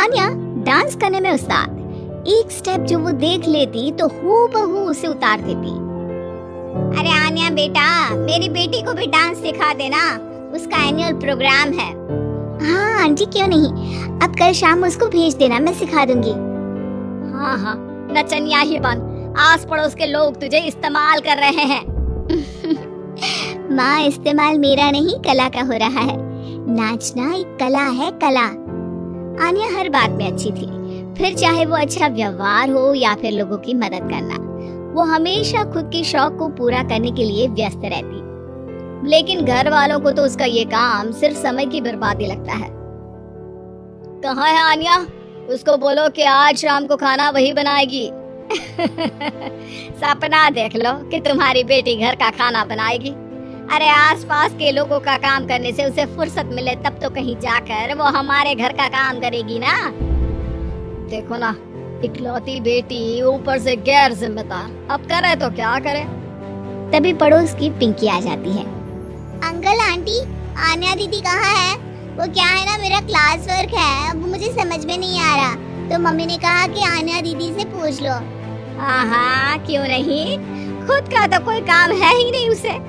Anya dance करने में उस्ताद। एक स्टेप जो वो देख लेती तो हूबहू उसे उतार देती। अरे आन्या बेटा, मेरी बेटी को भी डांस सिखा देना, उसका एनुअल प्रोग्राम है। हाँ आंटी क्यों नहीं, अब कल शाम उसको भेज देना, मैं सिखा दूंगी। हाँ हाँ नचनिया ही बन, आस पड़ोस के लोग तुझे इस्तेमाल कर रहे हैं। माँ इस्तेमाल मेरा नहीं कला का हो रहा है, नाचना एक कला है, कला। आन्या हर बात में अच्छी थी, फिर चाहे वो अच्छा व्यवहार हो या फिर लोगों की मदद करना, वो हमेशा खुद के शौक को पूरा करने के लिए व्यस्त रहती। लेकिन घर वालों को तो उसका ये काम सिर्फ समय की बर्बादी लगता है। कहाँ है आन्या? उसको बोलो कि आज शाम को खाना वही बनाएगी। सपना देख लो कि तुम्हारी बेटी घर का खाना बनाएगी। अरे आसपास के लोगों का काम करने से उसे फुर्सत मिले तब तो कहीं जाकर वो हमारे घर का काम करेगी ना। देखो ना, इकलौती बेटी ऊपर से गैर जिम्मेदार, अब करे तो क्या करे। तभी पड़ोस की पिंकी आ जाती है। अंकल आंटी, आन्या दीदी कहाँ है? वो क्या है ना, मेरा क्लास वर्क है, अब मुझे समझ में नहीं आ रहा, तो मम्मी ने कहा कि आन्या दीदी से पूछ लो। हाँ क्यों नहीं, खुद का तो कोई काम है ही नहीं उसे।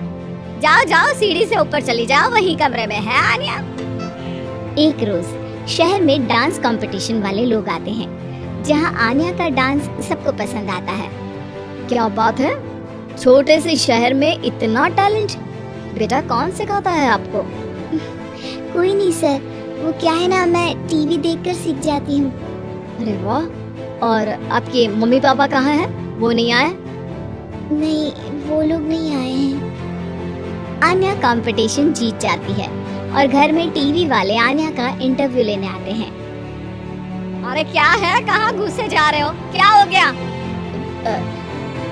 जाओ जाओ सीढ़ी से ऊपर चली जाओ, वही कमरे में है आन्या। एक रोज शहर में डांस कंपटीशन वाले लोग आते हैं, जहां आन्या का डांस सबको पसंद आता है। क्या बात है, छोटे से शहर में इतना टैलेंट? बेटा कौन सिखाता है आपको? कोई नहीं सर, वो क्या है ना, मैं टीवी देखकर सीख जाती हूँ। अरे वाह, और आपके मम्मी पापा कहाँ हैं? वो नहीं आए? नहीं, वो लोग नहीं आए हैं। आन्या कंपटीशन जीत जाती है और घर में टीवी वाले आन्या का इंटरव्यू लेने आते हैं। अरे क्या है, कहाँ घुसे जा रहे हो, क्या हो गया?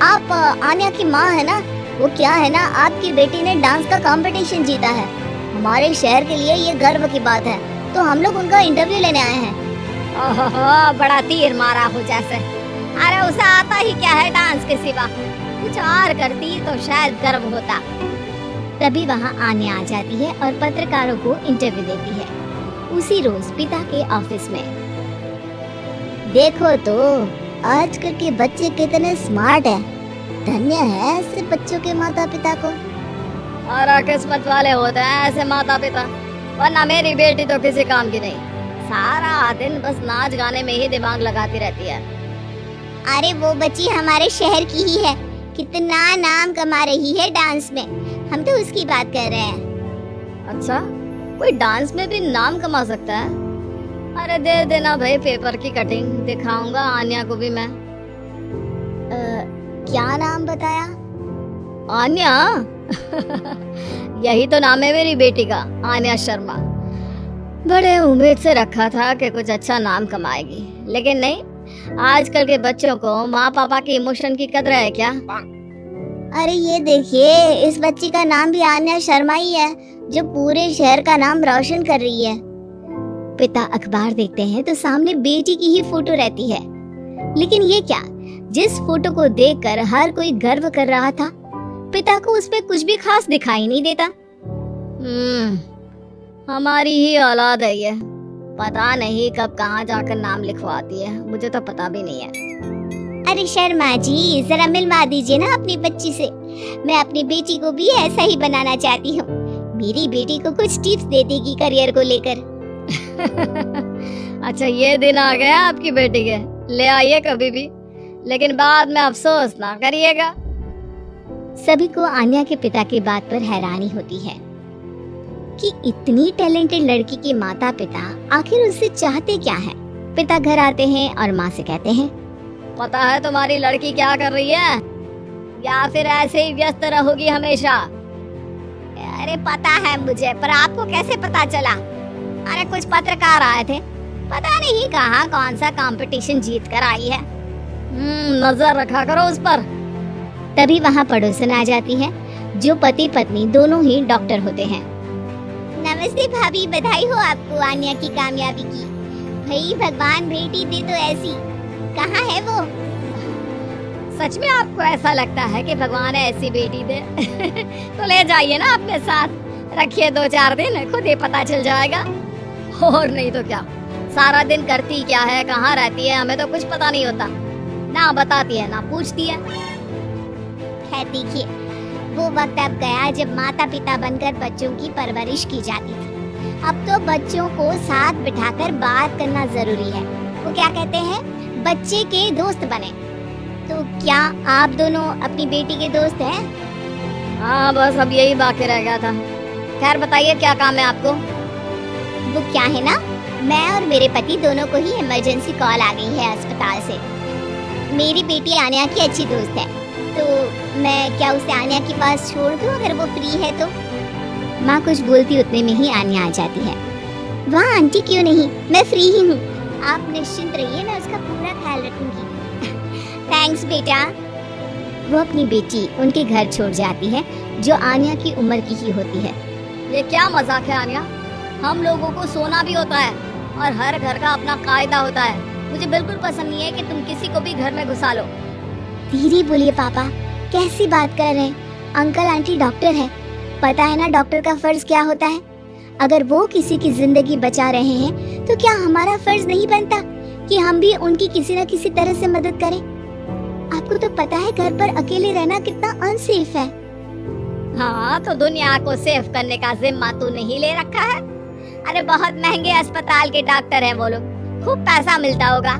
आप आन्या की माँ है ना? वो क्या है ना, आपकी बेटी ने डांस का कंपटीशन जीता है, हमारे शहर के लिए ये गर्व की बात है, तो हम लोग उनका इंटरव्यू लेने आए हैं। ओहो, बड़ा तीर मारा हो जैसे। अरे उसे आता ही क्या है डांस के सिवा, कुछ और करती तो शायद गर्व होता। तभी वहाँ आन्या आ जाती है और पत्रकारों को इंटरव्यू देती है, उसी रोज पिता के ऑफिस में। देखो तो आजकल के बच्चे कितने स्मार्ट हैं, धन्य है ऐसे बच्चों के माता पिता को। और किस्मत वाले होते हैं ऐसे माता पिता, वरना मेरी बेटी तो किसी काम की नहीं, सारा दिन बस नाच गाने में ही दिमाग लगाती रहती है। अरे वो बच्ची हमारे शहर की ही है, कितना नाम कमा रही है डांस में, हम तो उसकी बात कर रहे हैं। अच्छा, कोई डांस में भी नाम कमा सकता है? अरे दे देना भाई पेपर की कटिंग, दिखाऊंगा आन्या को भी मैं। क्या नाम बताया? आन्या? यही तो नाम है मेरी बेटी का, आन्या शर्मा। बड़े उम्मीद से रखा था कि कुछ अच्छा नाम कमाएगी, लेकिन नहीं, आजकल के बच्चों को माँ पापा के इमोशन की कदर है क्या? अरे ये देखिए, इस बच्ची का नाम भी आन्या शर्मा ही है, जो पूरे शहर का नाम रोशन कर रही है। पिता अखबार देखते हैं तो सामने बेटी की ही फोटो रहती है, लेकिन ये क्या, जिस फोटो को देखकर हर कोई गर्व कर रहा था, पिता को उसमें कुछ भी खास दिखाई नहीं देता। हमारी ही औलाद है ये, पता नहीं कब कहाँ जाकर नाम लिखवाती है, मुझे तो पता भी नहीं है। अरे शर्मा जी, जरा मिलवा दीजिए ना अपनी बच्ची से, मैं अपनी बेटी को भी ऐसा ही बनाना चाहती हूँ, मेरी बेटी को कुछ टिप्स दे देगी करियर को लेकर। अच्छा ये दिन आ गया आपकी बेटी के, ले आइए कभी भी, लेकिन बाद में अफसोस ना करिएगा। सभी को आन्या के पिता की बात पर हैरानी होती है कि इतनी टैलेंटेड लड़की के माता पिता आखिर उससे चाहते क्या हैं। पिता घर आते हैं और माँ से कहते हैं, पता है तुम्हारी लड़की क्या कर रही है, या फिर ऐसे ही व्यस्त रहोगी हमेशा? अरे पता है मुझे, पर आपको कैसे पता चला? अरे कुछ पत्रकार आए थे, पता नहीं कहाँ कौन सा कंपटीशन जीत कर आई है, नजर रखा करो उस पर। तभी वहाँ पड़ोसन आ जाती है, जो पति पत्नी दोनों ही डॉक्टर होते हैं। नमस्ते भाभी, बधाई हो आपको आन्या की कामयाबी की। भाई भगवान बेटी दे तो ऐसी, कहाँ है वो? सच में आपको ऐसा लगता है कि भगवान ऐसी बेटी दे? तो ले जाइए ना अपने साथ, रखिए 2-4 दिन, खुद ही पता चल जाएगा। और नहीं तो क्या, सारा दिन करती क्या है, कहाँ रहती है, हमें तो कुछ पता नहीं होता। ना बताती है ना पूछती है। खैर देखिए, वो वक्त अब गया जब माता पिता बनकर बच्चों की परवरिश की जाती थी। अब तो बच्चों को साथ बिठाकर बात करना जरूरी है। वो क्या कहते हैं, बच्चे के दोस्त बने। तो क्या आप दोनों अपनी बेटी के दोस्त हैं? हाँ, बस अब यही बाकी रह गया था। खैर बताइए, क्या काम है आपको? वो क्या है ना, मैं और मेरे पति दोनों को ही इमरजेंसी कॉल आ गई है अस्पताल से। मेरी बेटी आन्या की अच्छी दोस्त है, तो मैं क्या उसे आन्या के पास छोड़ दूं अगर वो फ्री है तो? माँ कुछ बोलती उतने में ही आन्या आ जाती है। वाह आंटी, क्यों नहीं, मैं फ्री ही हूँ, आप निश्चिंत रहिए, मैं उसका पूरा ख्याल रखूंगी। थैंक्स बेटा। वो अपनी बेटी उनके घर छोड़ जाती है, जो आन्या की उम्र की ही होती है। ये क्या मजाक है आन्या, हम लोगों को सोना भी होता है और हर घर का अपना कायदा होता है। मुझे बिल्कुल पसंद नहीं है कि तुम किसी को भी घर में घुसा लो। धीरे बोलिए पापा, कैसी बात कर रहे हैं? अंकल आंटी डॉक्टर है, पता है ना डॉक्टर का फर्ज क्या होता है? अगर वो किसी की जिंदगी बचा रहे हैं तो क्या हमारा फर्ज नहीं बनता कि हम भी उनकी किसी न किसी तरह से मदद करें? आपको तो पता है घर पर अकेले रहना कितना अनसेफ है। हाँ, तो दुनिया को सेफ करने का जिम्मा तू नहीं ले रखा है? अरे बहुत महंगे अस्पताल के डॉक्टर हैं वो लोग, खूब पैसा मिलता होगा,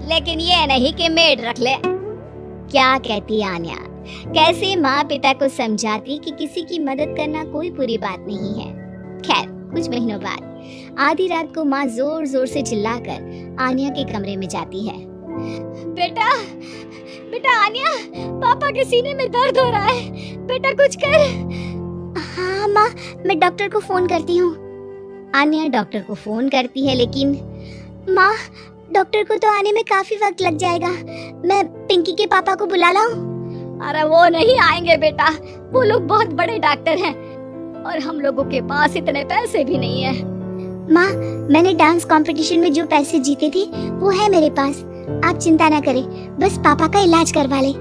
लेकिन ये नहीं कि मेड रख ले। क्या कहती आन्या, कैसे माँ पिता को समझाती कि किसी की मदद करना कोई बुरी बात नहीं है। खैर कुछ महीनों बाद आधी रात को माँ जोर जोर से चिल्लाकर आन्या के कमरे में जाती है। बेटा बेटा आन्या, पापा के सीने में दर्द हो रहा है, बेटा कुछ कर। हाँ माँ, मैं डॉक्टर को फोन करती हूँ। आन्या डॉक्टर को फोन करती है, लेकिन माँ डॉक्टर को तो आने में काफी वक्त लग जाएगा, मैं पिंकी के पापा को बुला लाऊं? अरे वो नहीं आएंगे बेटा, वो लोग बहुत बड़े डॉक्टर हैं और हम लोगों के पास इतने पैसे भी नहीं है। माँ, मैंने डांस कंपटीशन में जो पैसे जीते थे वो है मेरे पास, आप चिंता ना करें, बस पापा का इलाज करवा ले।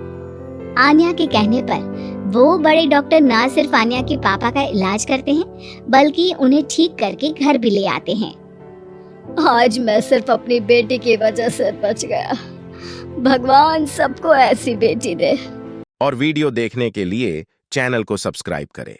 आन्या के कहने पर वो बड़े डॉक्टर ना सिर्फ आन्या के पापा का इलाज करते हैं, बल्कि उन्हें ठीक करके घर भी ले आते हैं। आज मैं सिर्फ अपनी बेटी की वजह से बच गया, भगवान सबको ऐसी बेटी दे। और वीडियो देखने के लिए चैनल को सब्सक्राइब करें।